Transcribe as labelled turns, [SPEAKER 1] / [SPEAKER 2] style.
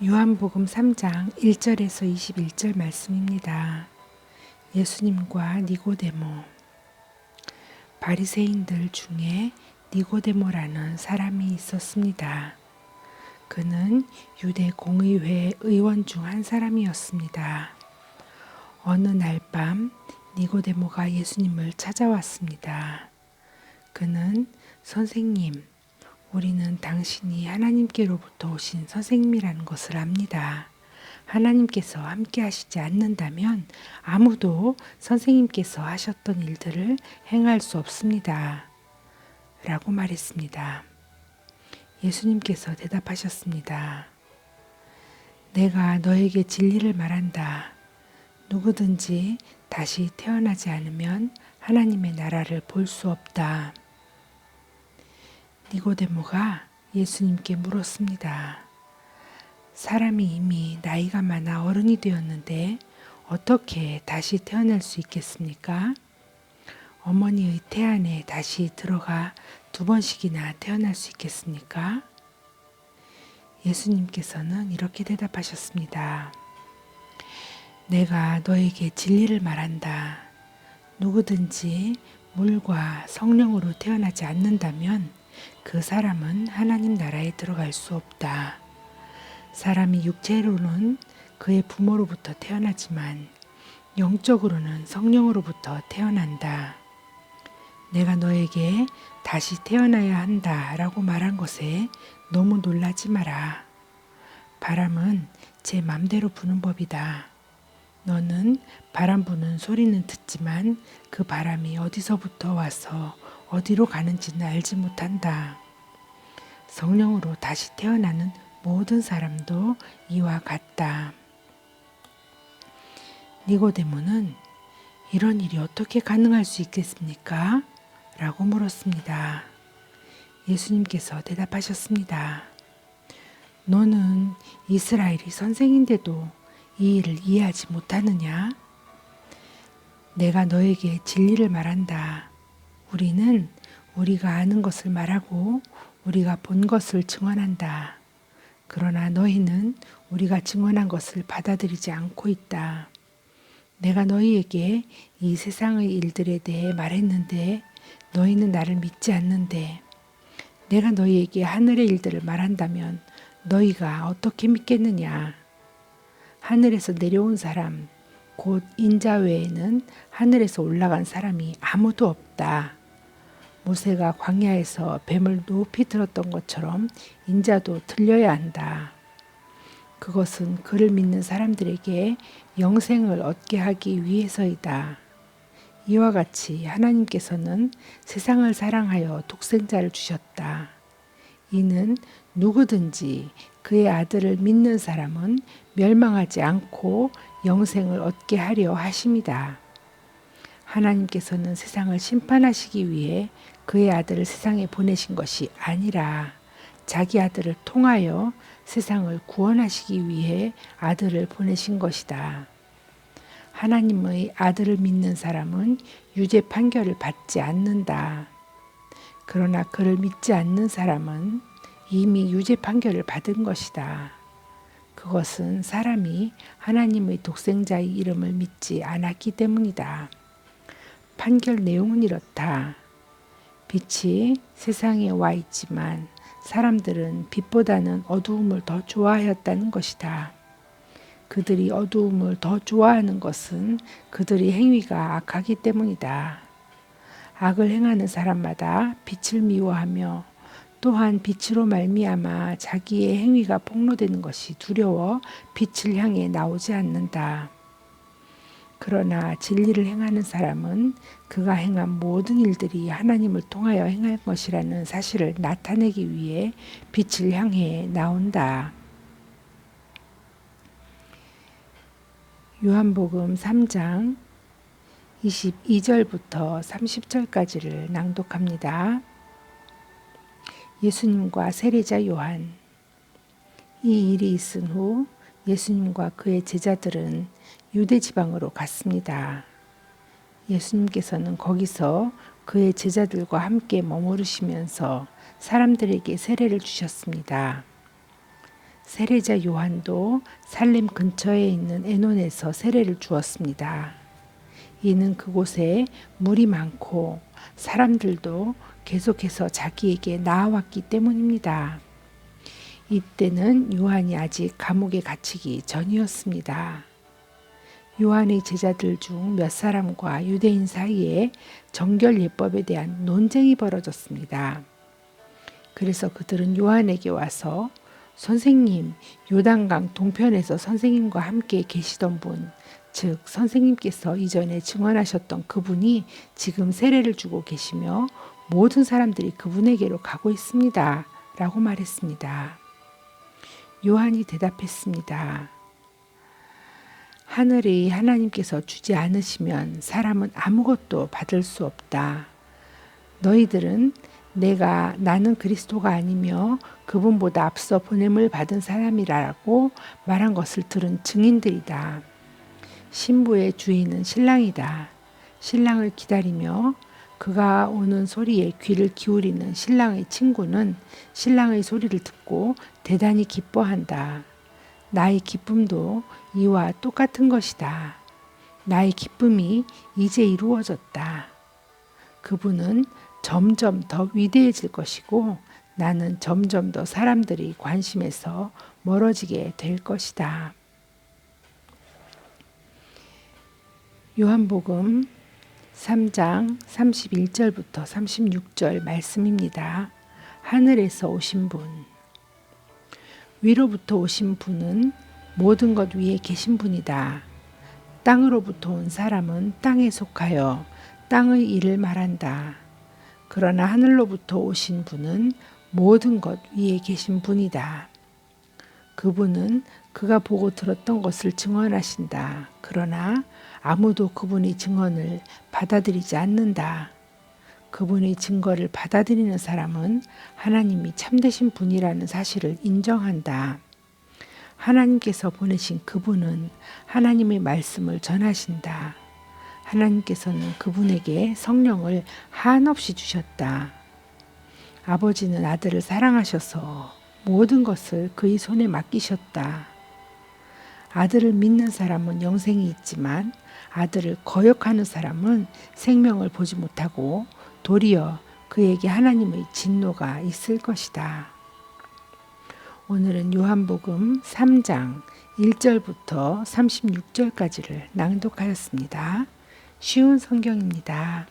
[SPEAKER 1] 요한복음 3장 1절에서 21절 말씀입니다. 예수님과 니고데모. 바리새인들 중에 니고데모라는 사람이 있었습니다. 그는 유대 공의회 의원 중 한 사람이었습니다. 어느 날 밤 니고데모가 예수님을 찾아왔습니다. 그는 선생님, 우리는 당신이 하나님께로부터 오신 선생님이라는 것을 압니다. 하나님께서 함께 하시지 않는다면 아무도 선생님께서 하셨던 일들을 행할 수 없습니다. 라고 말했습니다. 예수님께서 대답하셨습니다. 내가 너에게 진리를 말한다. 누구든지 다시 태어나지 않으면 하나님의 나라를 볼 수 없다. 니고데모가 예수님께 물었습니다. 사람이 이미 나이가 많아 어른이 되었는데 어떻게 다시 태어날 수 있겠습니까? 어머니의 태 안에 다시 들어가 2번씩이나 태어날 수 있겠습니까? 예수님께서는 이렇게 대답하셨습니다. 내가 너에게 진리를 말한다. 누구든지 물과 성령으로 태어나지 않는다면 그 사람은 하나님 나라에 들어갈 수 없다. 사람이 육체로는 그의 부모로부터 태어나지만 영적으로는 성령으로부터 태어난다. 내가 너에게 다시 태어나야 한다 라고 말한 것에 너무 놀라지 마라. 바람은 제 맘대로 부는 법이다. 너는 바람 부는 소리는 듣지만 그 바람이 어디서부터 와서 어디로 가는지는 알지 못한다. 성령으로 다시 태어나는 모든 사람도 이와 같다. 니고데모는 이런 일이 어떻게 가능할 수 있겠습니까? 라고 물었습니다. 예수님께서 대답하셨습니다. 너는 이스라엘이 선생인데도 이 일을 이해하지 못하느냐? 내가 너에게 진리를 말한다. 우리는 우리가 아는 것을 말하고 우리가 본 것을 증언한다. 그러나 너희는 우리가 증언한 것을 받아들이지 않고 있다. 내가 너희에게 이 세상의 일들에 대해 말했는데 너희는 나를 믿지 않는데 내가 너희에게 하늘의 일들을 말한다면 너희가 어떻게 믿겠느냐? 하늘에서 내려온 사람, 곧 인자 외에는 하늘에서 올라간 사람이 아무도 없다. 모세가 광야에서 뱀을 높이 들었던 것처럼 인자도 들려야 한다. 그것은 그를 믿는 사람들에게 영생을 얻게 하기 위해서이다. 이와 같이 하나님께서는 세상을 사랑하여 독생자를 주셨다. 이는 누구든지 그의 아들을 믿는 사람은 멸망하지 않고 영생을 얻게 하려 하심이다. 하나님께서는 세상을 심판하시기 위해 그의 아들을 세상에 보내신 것이 아니라 자기 아들을 통하여 세상을 구원하시기 위해 아들을 보내신 것이다. 하나님의 아들을 믿는 사람은 유죄 판결을 받지 않는다. 그러나 그를 믿지 않는 사람은 이미 유죄 판결을 받은 것이다. 그것은 사람이 하나님의 독생자의 이름을 믿지 않았기 때문이다. 판결 내용은 이렇다. 빛이 세상에 와 있지만 사람들은 빛보다는 어두움을 더 좋아하였다는 것이다. 그들이 어두움을 더 좋아하는 것은 그들의 행위가 악하기 때문이다. 악을 행하는 사람마다 빛을 미워하며 또한 빛으로 말미암아 자기의 행위가 폭로되는 것이 두려워 빛을 향해 나오지 않는다. 그러나 진리를 행하는 사람은 그가 행한 모든 일들이 하나님을 통하여 행한 것이라는 사실을 나타내기 위해 빛을 향해 나온다. 요한복음 3장 22절부터 30절까지를 낭독합니다. 예수님과 세례자 요한. 이 일이 있은 후 예수님과 그의 제자들은 유대 지방으로 갔습니다. 예수님께서는 거기서 그의 제자들과 함께 머무르시면서 사람들에게 세례를 주셨습니다. 세례자 요한도 살렘 근처에 있는 에논에서 세례를 주었습니다. 이는 그곳에 물이 많고 사람들도 계속해서 자기에게 나아왔기 때문입니다. 이때는 요한이 아직 감옥에 갇히기 전이었습니다. 요한의 제자들 중 몇 사람과 유대인 사이에 정결 예법에 대한 논쟁이 벌어졌습니다. 그래서 그들은 요한에게 와서 선생님, 요단강 동편에서 선생님과 함께 계시던 분, 즉 선생님께서 이전에 증언하셨던 그분이 지금 세례를 주고 계시며 모든 사람들이 그분에게로 가고 있습니다. 라고 말했습니다. 요한이 대답했습니다. 하늘의 하나님께서 주지 않으시면 사람은 아무것도 받을 수 없다. 너희들은 나는 그리스도가 아니며 그분보다 앞서 보냄을 받은 사람이라고 말한 것을 들은 증인들이다. 신부의 주인은 신랑이다. 신랑을 기다리며 그가 오는 소리에 귀를 기울이는 신랑의 친구는 신랑의 소리를 듣고 대단히 기뻐한다. 나의 기쁨도 이와 똑같은 것이다. 나의 기쁨이 이제 이루어졌다. 그분은 점점 더 위대해질 것이고 나는 점점 더 사람들이 관심에서 멀어지게 될 것이다. 요한복음 3장 31절부터 36절 말씀입니다. 하늘에서 오신 분. 위로부터 오신 분은 모든 것 위에 계신 분이다. 땅으로부터 온 사람은 땅에 속하여 땅의 일을 말한다. 그러나 하늘로부터 오신 분은 모든 것 위에 계신 분이다. 그분은 그가 보고 들었던 것을 증언하신다. 그러나 아무도 그분의 증언을 받아들이지 않는다. 그분의 증거를 받아들이는 사람은 하나님이 참되신 분이라는 사실을 인정한다. 하나님께서 보내신 그분은 하나님의 말씀을 전하신다. 하나님께서는 그분에게 성령을 한없이 주셨다. 아버지는 아들을 사랑하셔서 모든 것을 그의 손에 맡기셨다. 아들을 믿는 사람은 영생이 있지만 아들을 거역하는 사람은 생명을 보지 못하고 도리어 그에게 하나님의 진노가 있을 것이다. 오늘은 요한복음 3장 1절부터 36절까지를 낭독하였습니다. 쉬운 성경입니다.